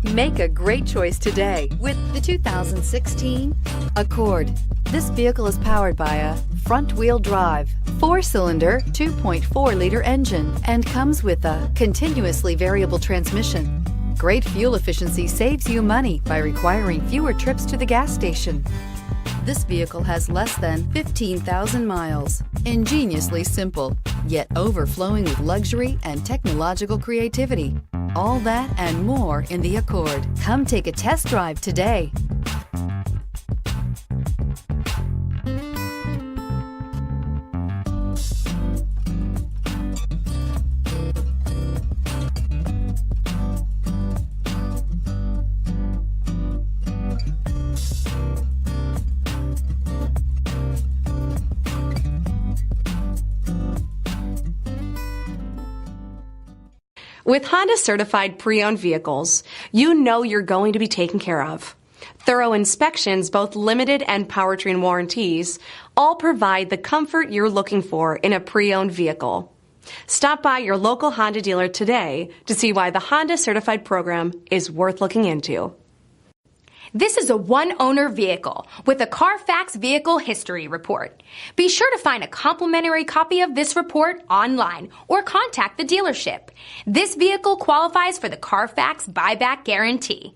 Make a great choice today with the 2016 Accord. This vehicle is powered by a front-wheel drive, 4-cylinder, 2.4-liter engine and comes with a continuously variable transmission. Great fuel efficiency saves you money by requiring fewer trips to the gas station. This vehicle has less than 15,000 miles. Ingeniously simple, yet overflowing with luxury and technological creativity. All that and more in the Accord. Come take a test drive today. With Honda certified pre-owned vehicles, you know you're going to be taken care of. Thorough inspections, both limited and powertrain warranties, all provide the comfort you're looking for in a pre-owned vehicle. Stop by your local Honda dealer today to see why the Honda certified program is worth looking into. This is a one-owner vehicle with a CARFAX Vehicle History Report. Be sure to find a complimentary copy of this report online or contact the dealership. This vehicle qualifies for the CARFAX Buyback Guarantee.